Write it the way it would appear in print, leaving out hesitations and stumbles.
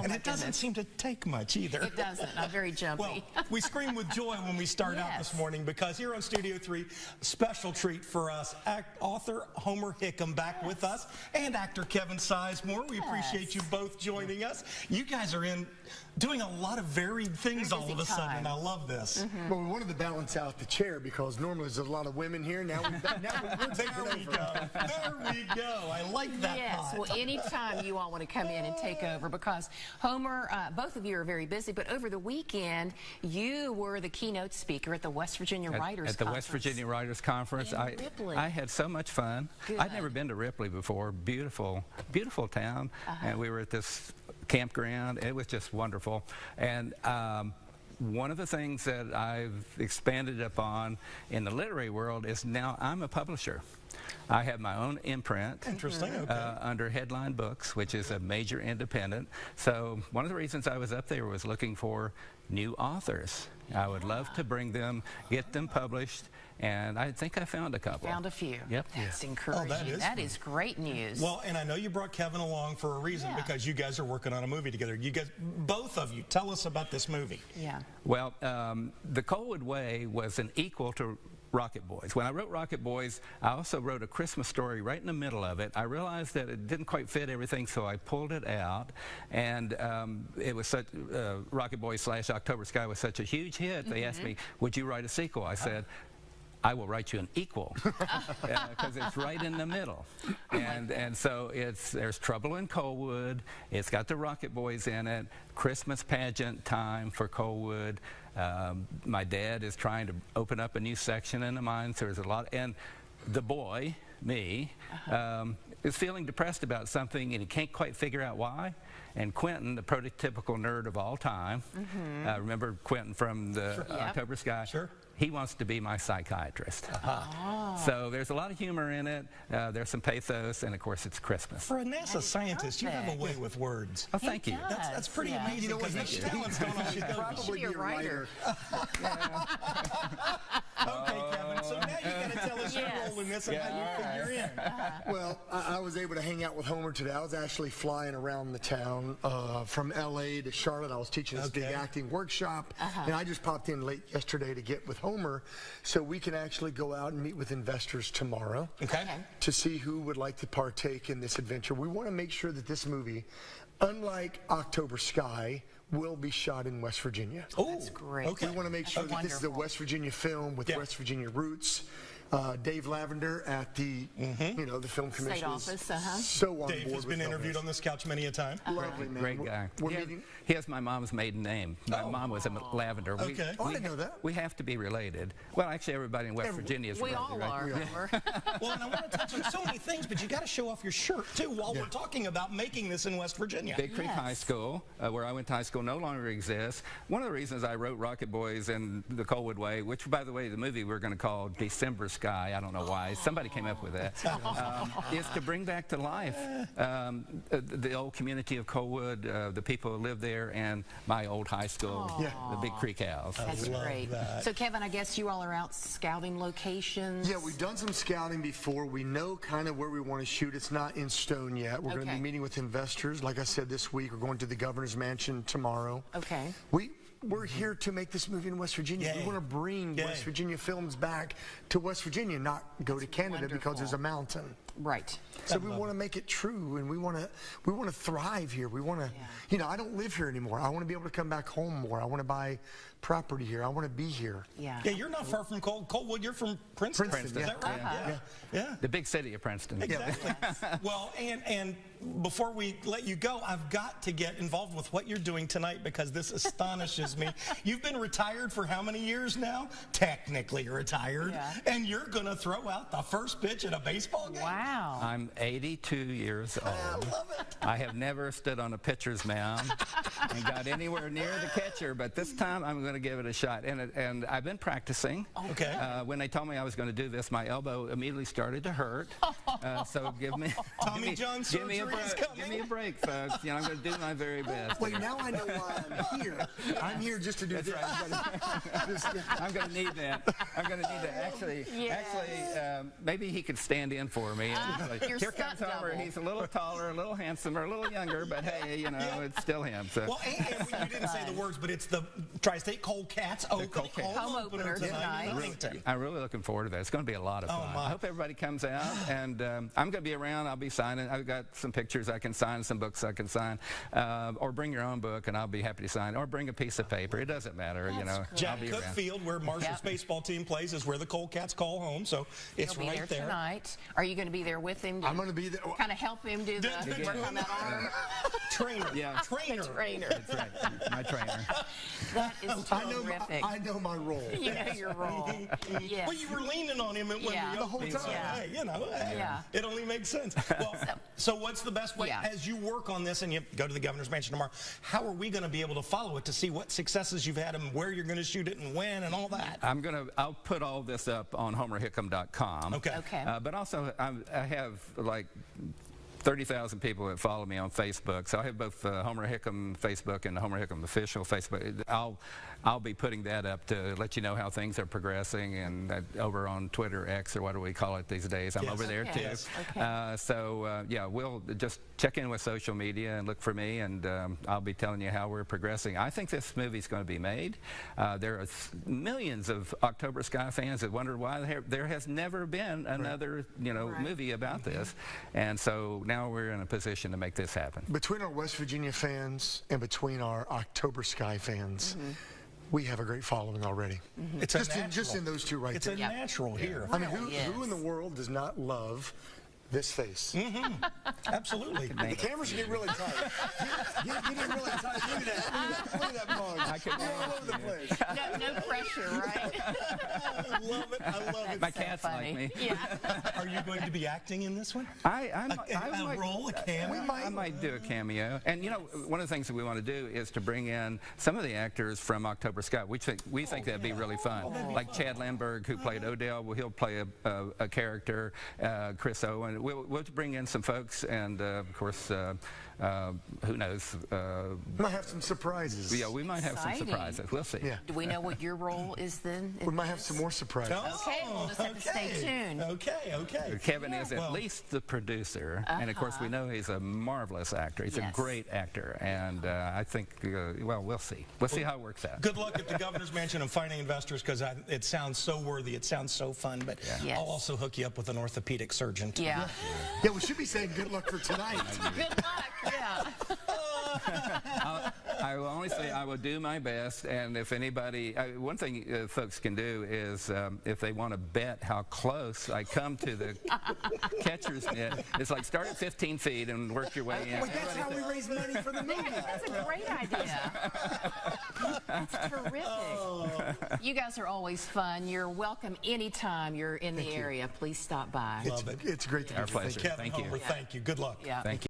And it doesn't seem to take much either. It doesn't. I'm very jumpy. Well, we scream with joy when we start out this morning, because here on Studio 3, special treat for us, author Homer Hickam back with us, and actor Kevin Sizemore. We appreciate you both joining us. You guys are doing a lot of varied things all of a sudden, and I love this. Well, we wanted to balance out the chair because normally there's a lot of women here. Now we're there we go. There we go. I like that. Yes. Well, anytime you all want to come in and take over, because Homer, both of you are very busy, but over the weekend you were the keynote speaker at the West Virginia Writers Conference. At the West Virginia Writers Conference. I had so much fun. Good. I'd never been to Ripley before. Beautiful, beautiful town. And we were at this campground. It was just wonderful. And one of the things that I've expanded upon in the literary world is now I'm a publisher. I have my own imprint. Interesting. Under Headline Books, which is a major independent. So one of the reasons I was up there was looking for new authors. I would love to bring them, get them published, and I think I found a couple. Found a few. Yep. That's encouraging. That is great news. Well, and I know you brought Kevin along for a reason, because you guys are working on a movie together. You guys, both of you, tell us about this movie. Yeah. Well, the Coalwood Way was an equal to Rocket Boys. When I wrote Rocket Boys, I also wrote a Christmas story right in the middle of it. I realized that it didn't quite fit everything, so I pulled it out. And it was such, Rocket Boys / October Sky was such a huge hit, they asked me, would you write a sequel? I said, I will write you an equal, because it's right in the middle. And so there's trouble in Coalwood. It's got the Rocket Boys in it. Christmas pageant time for Coalwood. My dad is trying to open up a new section in the mine, so there's a lot. And the boy, me, is feeling depressed about something, and he can't quite figure out why. And Quentin, the prototypical nerd of all time, remember Quentin from the October Sky? Sure. He wants to be my psychiatrist. So there's a lot of humor in it. There's some pathos, and of course it's Christmas. For a NASA scientist, you have a way with words. Oh, thank you. That's pretty amazing. You know what? His talent's going on. She's probably a writer. Okay, Kevin. So now you got to tell us your role in this and how you figure in. Well, I was able to hang out with Homer today. I was actually flying around the town from L.A. to Charlotte. I was teaching this big acting workshop, and I just popped in late yesterday to get with Homer so we can actually go out and meet with investors tomorrow to see who would like to partake in this adventure. We want to make sure that this movie, unlike October Sky, will be shot in West Virginia. Oh, that's great. We want to make sure that this is a West Virginia film with West Virginia roots. Dave Lavender at the, the film commission. State office, so on board. Dave has been interviewed on this couch many a time. Lovely man. Great guy. He has my mom's maiden name. My mom was a Lavender. I didn't know that. We have to be related. Well, actually, everybody in West Virginia is related. We all are. Well, and I want to touch on so many things, but you got to show off your shirt too while we're talking about making this in West Virginia. Big Creek High School, where I went to high school, no longer exists. One of the reasons I wrote Rocket Boys and the Coalwood Way, which, by the way, the movie we're going to call December Sky. I don't know why. Somebody came up with that. Is to bring back to life the old community of Coalwood, the people who live there, and my old high school, the Big Creek House. That's great. So, Kevin, I guess you all are out scouting locations? Yeah, we've done some scouting before. We know kind of where we want to shoot. It's not in stone yet. We're going to be meeting with investors. Like I said, this week, we're going to the governor's mansion tomorrow. Okay. We're here to make this movie in West Virginia. We want to bring West Virginia films back to West Virginia, not go to Canada because there's a mountain. Right. So we want to make it true, and we want to thrive here. We want to, I don't live here anymore. I want to be able to come back home more. I want to buy property here. I want to be here. Yeah. Yeah, you're not far from Coalwood. You're from Princeton. Is that right? Yeah. The big city of Princeton. Exactly. Well, and before we let you go, I've got to get involved with what you're doing tonight because this astonishes me. You've been retired for how many years now? Technically retired. And you're going to throw out the first pitch at a baseball game? Wow. I'm 82 years old. I love it. I have never stood on a pitcher's mound and got anywhere near the catcher, but this time I'm going to give it a shot. And I've been practicing. Okay. When they told me I was going to do this, my elbow immediately started to hurt. So give me Tommy John give me a Documentary is coming. Give me a break, folks. You know, I'm going to do my very best. Wait, now I know why I'm here. I'm here just to do that. I'm going to need that. I'm going to need that. Actually, maybe he could stand in for me. Your Here comes stunt Homer. double. He's a little taller, a little handsomer, a little younger, but hey, you know, it's still him. So. Well, and you didn't say the words, but it's the Tri-State Cold Cats home opener tonight. I'm really looking forward to that. It's going to be a lot of fun. I hope everybody comes out, and I'm going to be around. I'll be signing. I've got some pictures I can sign, some books I can sign, or bring your own book, and I'll be happy to sign, or bring a piece of paper. It doesn't matter, you know. Jack Cook Field, where Marshall's baseball team plays, is where the Cold Cats call home, so it's He'll be right there tonight. Are you going to be there with him? I'm going to be there. Kind of help him do the work on that arm? Trainer. Yeah. Trainer. That's right. My trainer. That is terrific. I know my role. You know your role. Yes. Well, you were leaning on him when we the whole time. So, hey, you know, it only makes sense. Well, so what's the best way as you work on this and you go to the governor's mansion tomorrow? How are we going to be able to follow it to see what successes you've had and where you're going to shoot it and when and all that? I'll put all this up on homerhickam.com. Okay. But also, I have like 30,000 people that follow me on Facebook, so I have both Homer Hickam Facebook and the Homer Hickam official Facebook. I'll be putting that up to let you know how things are progressing, and over on Twitter, X, or what do we call it these days? I'm over there too. Yes. So we'll just check in with social media and look for me, and I'll be telling you how we're progressing. I think this movie's going to be made. There are millions of October Sky fans that wonder why there has never been another movie about this, and so now we're in a position to make this happen. Between our West Virginia fans and between our October Sky fans, we have a great following already. It's just in those two right it's there. It's a natural here. I mean, who in the world does not love this face? Absolutely. The camera should get really tight. Get really tight. Look at that. Look at that mug. I could all over the place. No pressure, right? I love it. I love it. My cats like me. Yeah. Are you going to be acting in this one? I A role, a cameo? I might do a cameo. And you know, one of the things that we want to do is to bring in some of the actors from October Sky. We think that'd be really fun. Like Chad Lindbergh, who played Odell, he'll play a character. Chris Owen. We'll bring in some folks, and of course, who knows? Might have some surprises. Yeah, we might have some surprises. We'll see. Yeah. Do we know what your role is then? We might have some more surprises. Okay, we'll just have to stay tuned. Okay. Kevin is at least the producer, and of course we know he's a marvelous actor. He's a great actor, and I think, well, we'll see. We'll see how it works out. Good luck at the governor's mansion and finding investors, because it sounds so worthy. It sounds so fun, but I'll also hook you up with an orthopedic surgeon. Yeah. Yeah, we should be saying good luck for tonight. Good luck, yeah. I will only say I will do my best, and if anybody, one thing folks can do is if they want to bet how close I come to the catcher's mitt, it's like start at 15 feet and work your way in. Wait, that's how we raise money for the movie. That's a great idea. That's terrific. You guys are always fun. You're welcome anytime you're in the area. Please stop by. Love it. It's great to be Our here. pleasure. Kevin Thank you. Homer, thank you. Good luck. Yeah. Thank you.